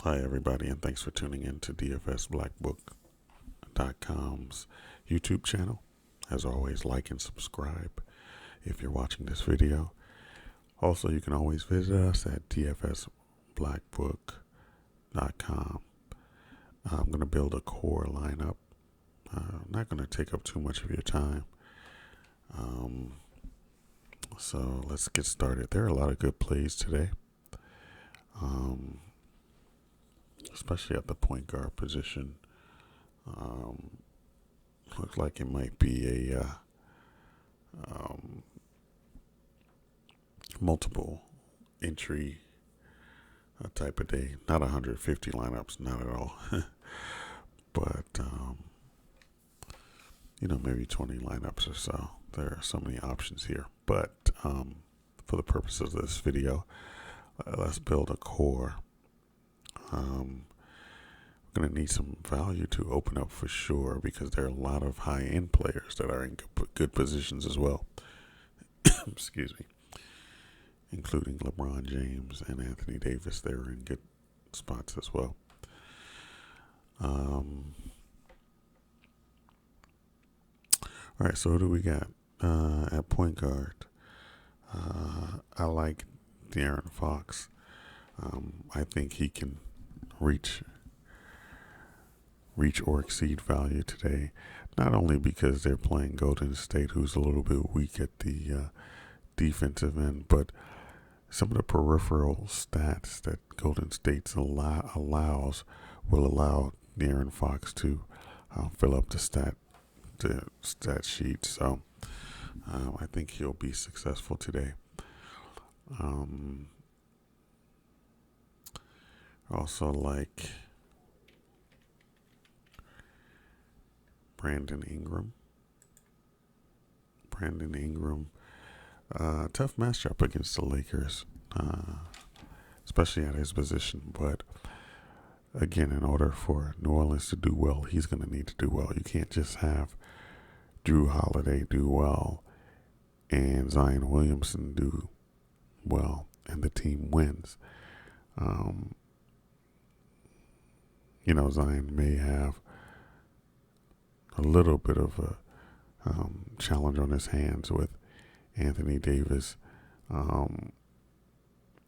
Hi, everybody, and thanks for tuning in to DFS.com's YouTube channel. As always, like and subscribe if you're watching this video. Also, you can always visit us at DFSBlackbook.com. I'm going to build a core lineup. I'm not going to take up too much of your time. So let's get started. There are a lot of good plays today. Especially at the point guard position. Looks like it might be a multiple entry type of day. Not 150 lineups, not at all. But, maybe 20 lineups or so. There are so many options here. But for the purposes of this video, let's build a core. We're going to need some value to open up for sure because there are a lot of high-end players that are in good positions as well. Excuse me. Including LeBron James and Anthony Davis. They're in good spots as well. All right, so who do we got at point guard? I like De'Aaron Fox. I think he can reach or exceed value today, not only because they're playing Golden State, who's a little bit weak at the defensive end, but some of the peripheral stats that Golden State allows will allow De'Aaron Fox to fill up the stat sheet. So I think he'll be successful today. Also like Brandon Ingram. Tough matchup against the Lakers, especially at his position. But again, in order for New Orleans to do well, he's going to need to do well. You can't just have Drew Holiday do well and Zion Williamson do well and the team wins. Zion may have a little bit of a challenge on his hands with Anthony Davis.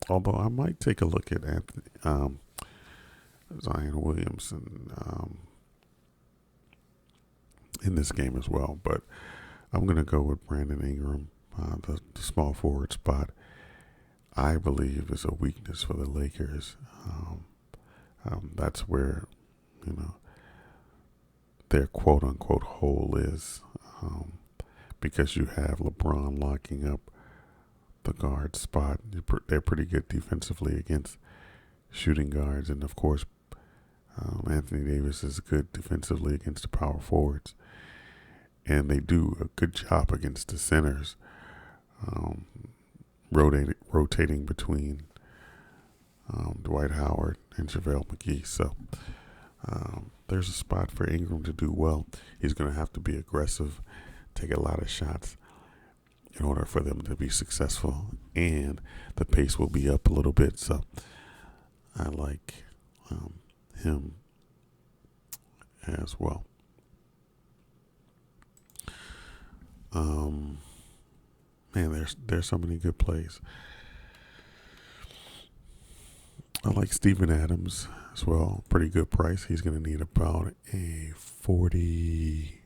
Although I might take a look at Zion Williamson in this game as well. But I'm going to go with Brandon Ingram, the small forward spot. I believe is a weakness for the Lakers. That's where, their quote-unquote hole is, because you have LeBron locking up the guard spot. They're pretty good defensively against shooting guards, and of course, Anthony Davis is good defensively against the power forwards, and they do a good job against the centers, rotating between Dwight Howard and JaVale McGee. So there's a spot for Ingram to do well. He's going to have to be aggressive, take a lot of shots in order for them to be successful, and the pace will be up a little bit. So I like him as well. There's so many good plays. I like Steven Adams as well. Pretty good price. He's going to need about a 40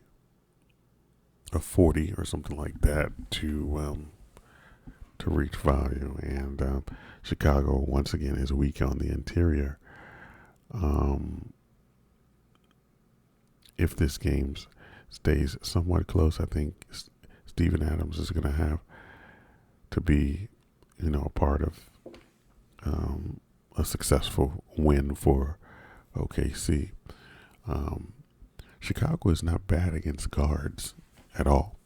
or something like that to reach value. And Chicago once again is weak on the interior. If this game stays somewhat close, I think Steven Adams is going to have to be, a part of a successful win for OKC. Chicago is not bad against guards at all.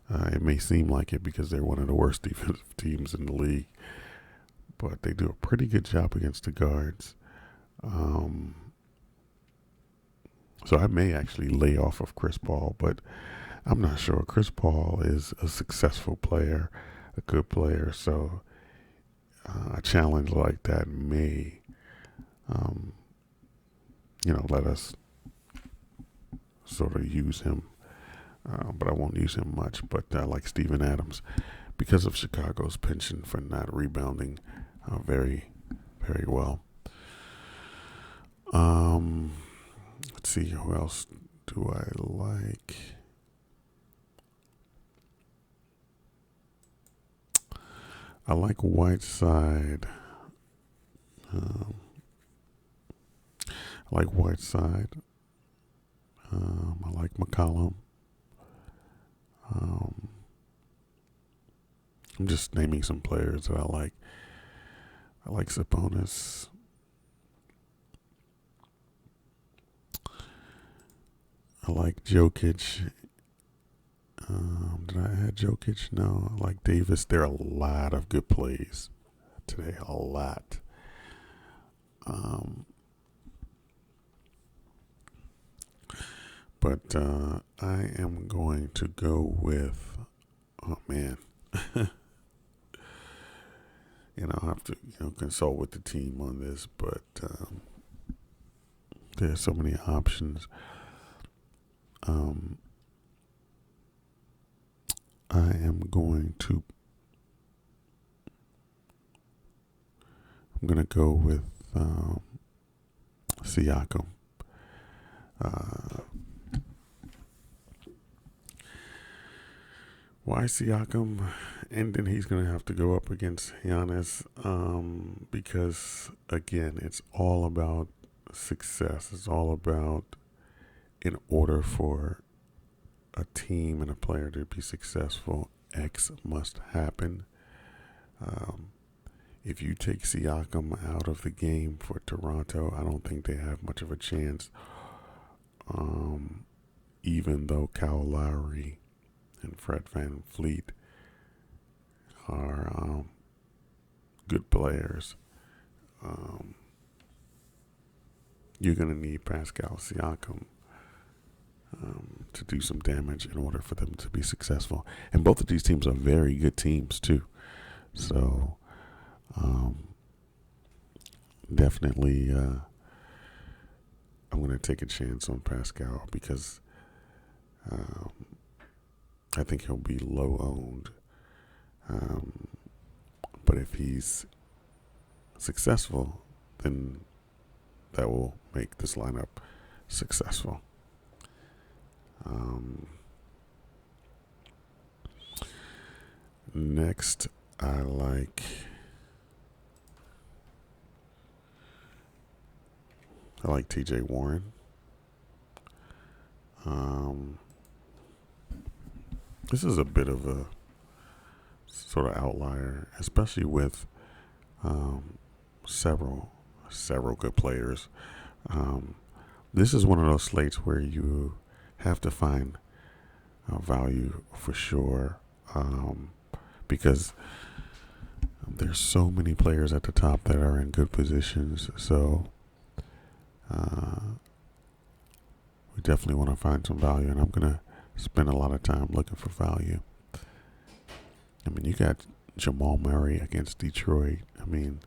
It may seem like it because they're one of the worst defensive teams in the league, but they do a pretty good job against the guards. So I may actually lay off of Chris Paul, but I'm not sure. Chris Paul is a successful player, a good player, so a challenge like that may let us sort of use him. But I won't use him much. But I like Steven Adams because of Chicago's penchant for not rebounding very, very well. Let's see, who else do I like? I like Whiteside. I like Whiteside. I like McCollum. I'm just naming some players that I like. I like Sabonis. I like Jokic. Did I add Jokic? No. I like Davis. There are a lot of good plays today. A lot. But I am going to go with, oh man, I'll have to consult with the team on this, but there's so many options. I am going to go with Siakam. Why Siakam? And then he's going to have to go up against Giannis because, again, it's all about success. It's all about, in order for a team and a player to be successful, X must happen. If you take Siakam out of the game for Toronto, I don't think they have much of a chance. Even though Kyle Lowry and Fred VanVleet are good players, you're going to need Pascal Siakam to do some damage in order for them to be successful. And both of these teams are very good teams too. So definitely I'm going to take a chance on Pascal because I think he'll be low owned. But if he's successful, then that will make this lineup successful. Next, I like TJ Warren. This is a bit of a sort of outlier, especially with several good players. This is one of those slates where you have to find value for sure, because there's so many players at the top that are in good positions. So we definitely want to find some value, and I'm going to spend a lot of time looking for value. I mean, you got Jamal Murray against Detroit. I mean,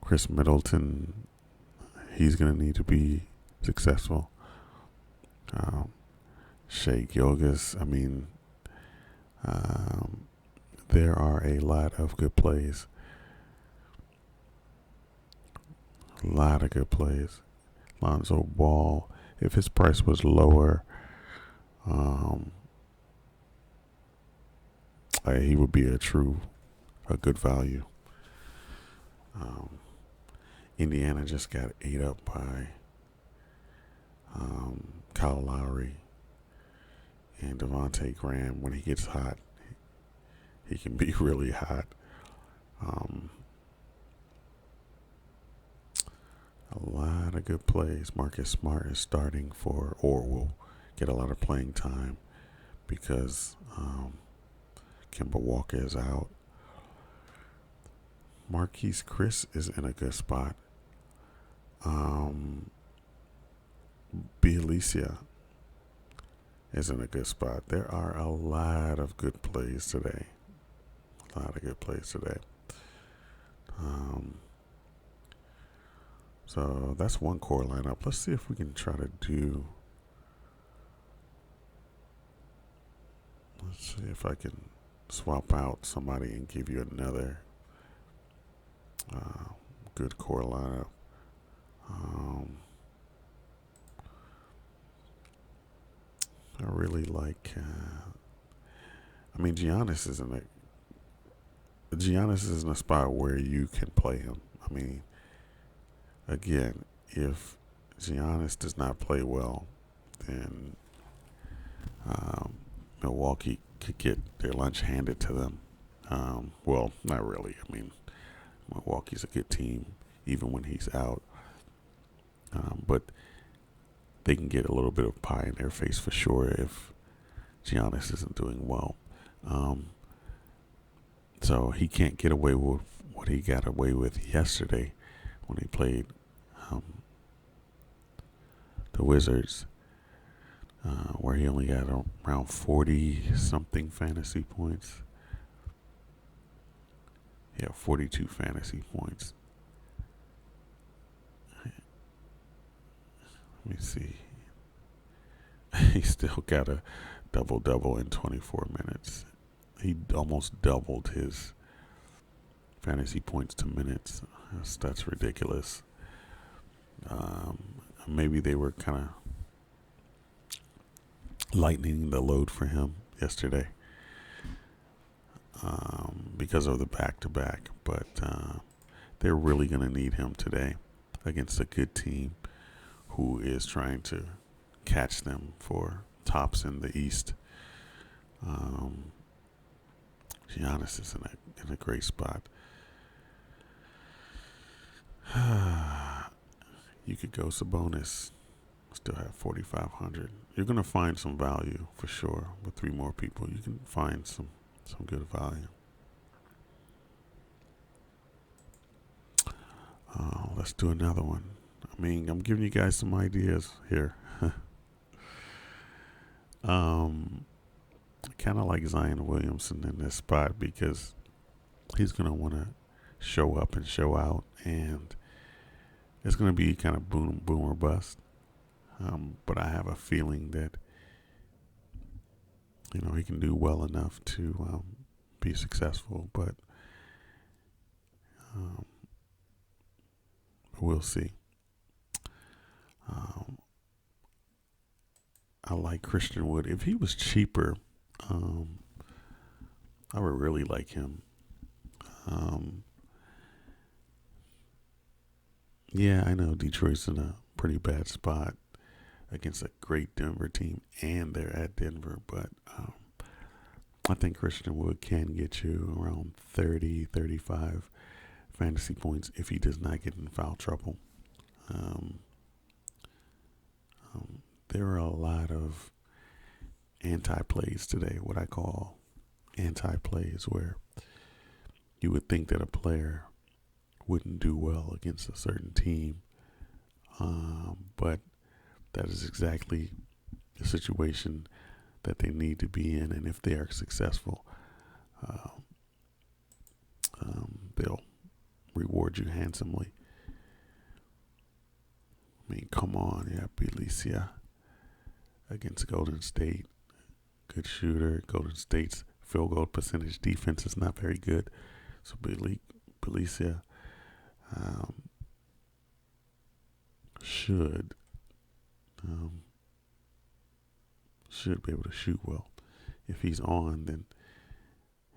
Chris Middleton, he's going to need to be successful. Shai Gilgeous, I mean, there are a lot of good plays. A lot of good plays. Lonzo Ball, if his price was lower, he would be a good value. Indiana just got ate up by Kyle Lowry and Devontae Graham. When he gets hot, he can be really hot. A lot of good plays. Marcus Smart is starting or will get a lot of playing time because Kemba Walker is out. Marquise Chris is in a good spot. Bielitsa is in a good spot. There are a lot of good plays today. So that's one core lineup. Let's see if we can try to do. Let's see if I can swap out somebody and give you another good core lineup. I really like. I mean, Giannis is in a spot where you can play him. I mean, again, if Giannis does not play well, then Milwaukee could get their lunch handed to them. Well, not really. I mean, Milwaukee's a good team even when he's out. But they can get a little bit of pie in their face for sure if Giannis isn't doing well. So he can't get away with what he got away with yesterday when he played the Wizards, where he only got around 40-something fantasy points. Yeah, 42 fantasy points. Let me see. He still got a double-double in 24 minutes. He almost doubled his fantasy points to minutes. That's ridiculous. Maybe they were kind of lightening the load for him yesterday because of the back-to-back. But they're really going to need him today against a good team who is trying to catch them for tops in the East. Giannis is in a great spot. You could go Sabonis, still have 4,500. You're gonna find some value for sure with 3 more people. You can find some good value. Let's do another one. I mean, I'm giving you guys some ideas here. Kind of like Zion Williamson in this spot because he's going to want to show up and show out, and it's going to be kind of boom or bust. But I have a feeling that he can do well enough to be successful, but we'll see. I like Christian Wood. If he was cheaper, I would really like him. Yeah, I know Detroit's in a pretty bad spot against a great Denver team, and they're at Denver, but I think Christian Wood can get you around 30, 35 fantasy points if he does not get in foul trouble. There are a lot of anti-plays today, what I call anti-plays, where you would think that a player wouldn't do well against a certain team, but that is exactly the situation that they need to be in, and if they are successful, they'll reward you handsomely. I mean, come on, yeah, Bjelica against Golden State, good shooter. Golden State's field goal percentage defense is not very good, so Bjelica should be able to shoot well. If he's on, then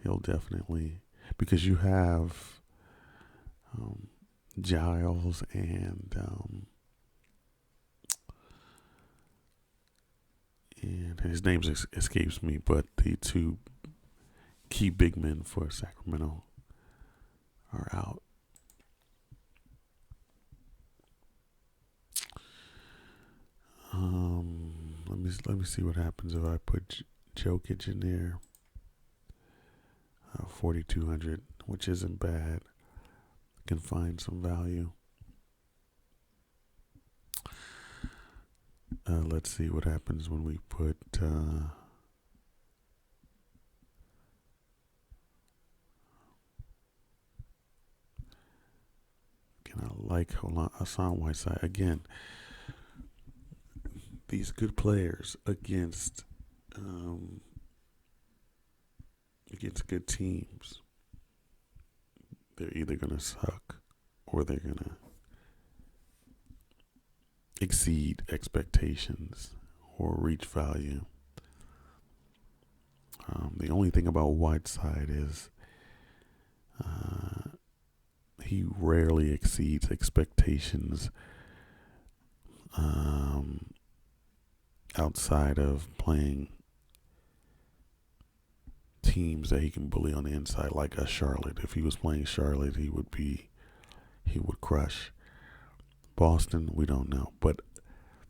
he'll definitely, because you have Giles and his name escapes me, but the 2 key big men for Sacramento are out. Let me see what happens if I put Jokic in there. 4,200, which isn't bad. Can find some value. Let's see what happens when we put can I like Hassan Whiteside. Again, these good players against good teams, they're either gonna suck or they're gonna exceed expectations or reach value. The only thing about Whiteside is he rarely exceeds expectations outside of playing teams that he can bully on the inside, like a Charlotte. If he was playing Charlotte, he would crush. Boston, we don't know, but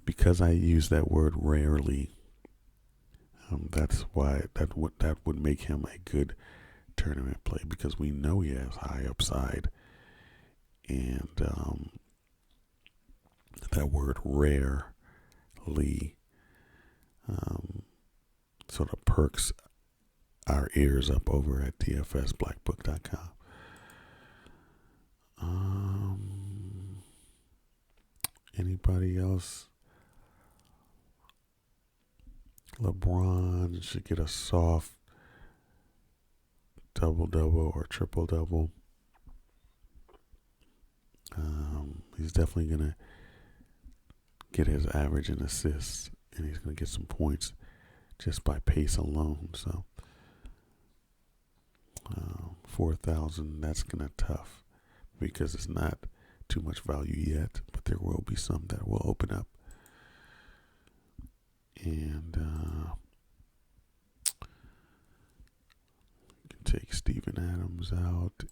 because I use that word rarely, that's why that would make him a good tournament play, because we know he has high upside, and that word rarely sort of perks our ears up over at DFSBlackbook.com. Anybody else? LeBron should get a soft double-double or triple-double. He's definitely going to get his average in assists, and he's going to get some points just by pace alone. So 4,000, that's kind of tough because it's not too much value yet, but there will be some that will open up. And you can take Steven Adams out.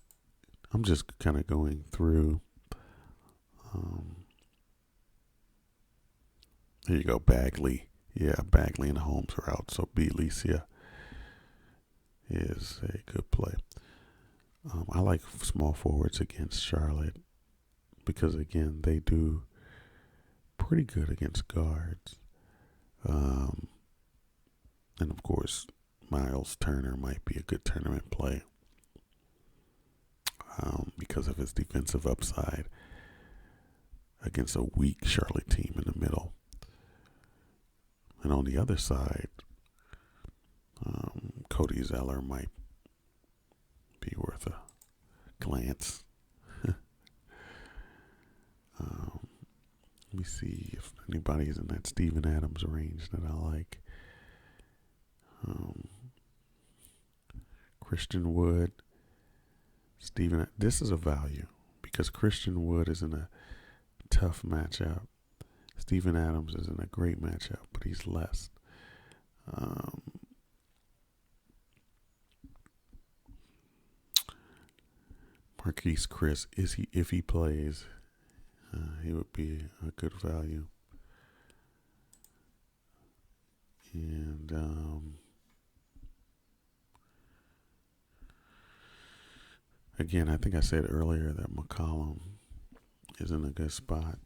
I'm just kind of going through. Here you go, Bagley. Yeah, Bagley and Holmes are out, so Bjelica is a good play. I like small forwards against Charlotte because, again, they do pretty good against guards. And, of course, Miles Turner might be a good tournament play because of his defensive upside against a weak Charlotte team in the middle. And on the other side, Cody Zeller might be worth a glance. Let me see if anybody's in that Steven Adams range that I like. Christian Wood, this is a value because Christian Wood is in a tough matchup. Steven Adams is in a great matchup, but he's less. Marquise Chris, if he plays, he would be a good value. And again, I think I said earlier that McCollum is in a good spot.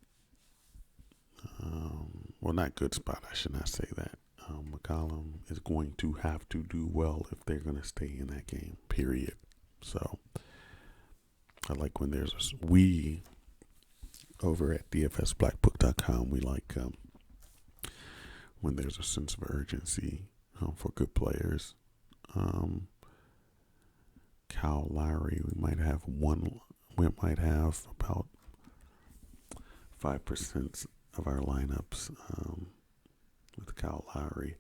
Well, not good spot. I should not say that. McCollum is going to have to do well if they're going to stay in that game, period. So I like when we over at DFSBlackbook.com, we like when there's a sense of urgency for good players. Kyle Lowry, we might have about 5% of our lineups with Kyle Lowry.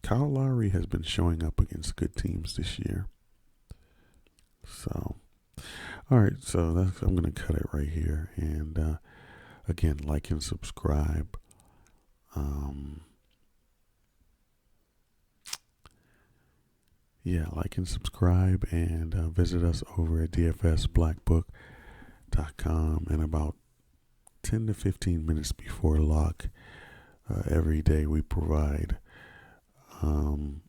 Kyle Lowry has been showing up against good teams this year. So, all right, so I'm going to cut it right here. And again, like and subscribe. Like and subscribe, and visit us over at DFSBlackbook.com. And about 10 to 15 minutes before lock, every day we provide 5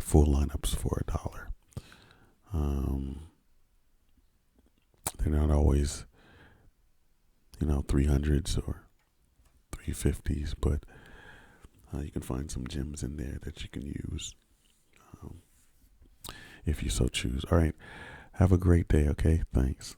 full lineups for $1. They're not always, 300s or 350s, but you can find some gems in there that you can use. if you so choose. All right. Have a great day. Okay. Thanks.